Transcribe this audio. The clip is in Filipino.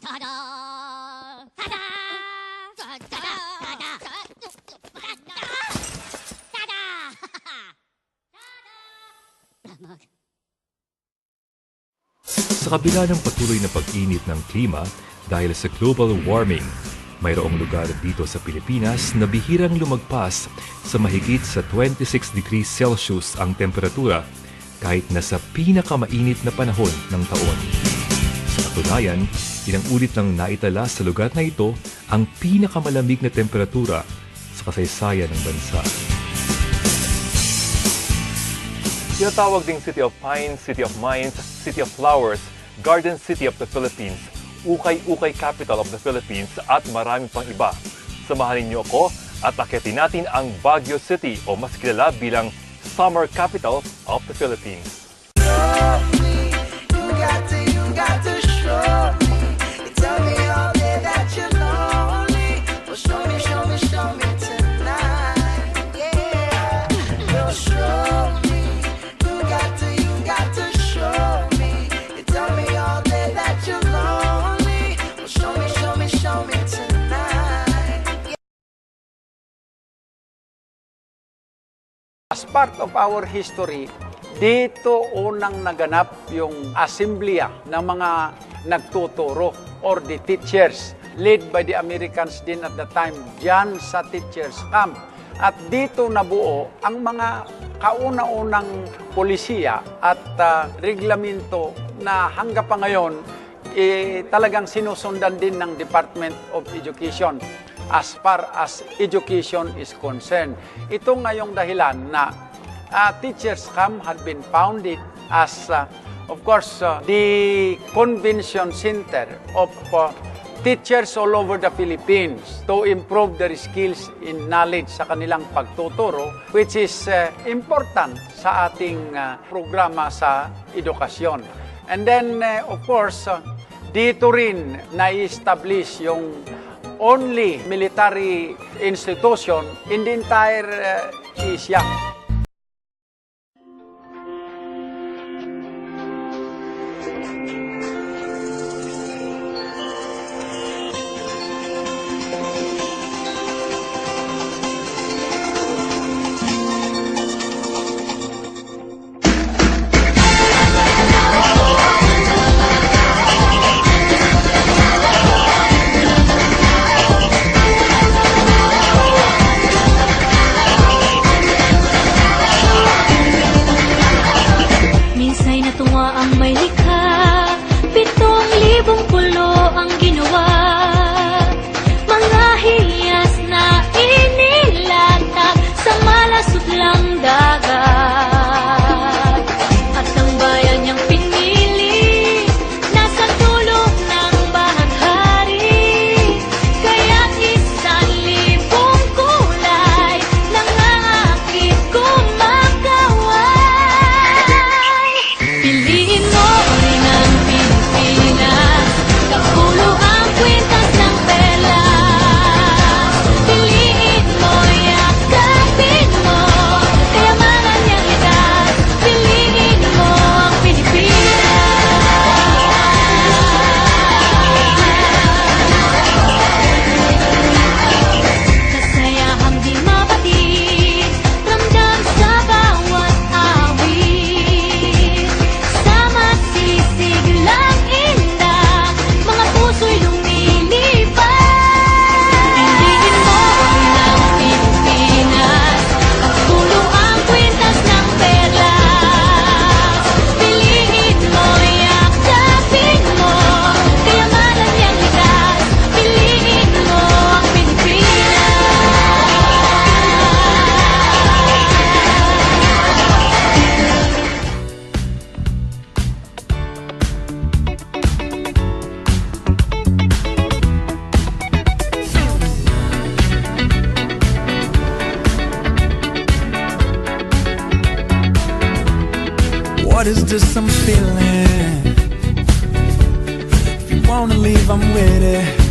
Ta-da! Ta-da! Ta-da! Ta-da! Ta-da! Lamog. Sa kabila ng patuloy na pag-init ng klima dahil sa global warming, mayroong lugar dito sa Pilipinas na bihirang lumagpas sa mahigit sa 26 degrees Celsius ang temperatura kahit nasa pinakamainit na panahon ng taon. Sa katunayan, ilang ulit lang naitala sa lugar na ito ang pinakamalamig na temperatura sa kasaysayan ng bansa. Tinatawag ding City of Pines, City of Mines, City of Flowers, Garden City of the Philippines, Ukay-Ukay Capital of the Philippines at marami pang iba. Samahan niyo ako at akyatin natin ang Baguio City o mas kilala bilang Summer Capital of the Philippines. As part of our history, dito unang naganap yung assembleya ng mga nagtuturo or the teachers led by the Americans din at the time dyan sa teachers camp. At dito nabuo ang mga kauna-unang polisiya at reglamento na hanggang pa ngayon talagang sinusundan din ng Department of Education as far as education is concerned. Ito ngayong dahilan na Teachers Camp had been founded as, of course, the convention center of teachers all over the Philippines to improve their skills in knowledge sa kanilang pagtuturo, which is important sa ating programa sa edukasyon. And then, of course, dito rin na-establish yung only military institution in the entire Asia. What is this I'm feeling? If you wanna leave, I'm with it.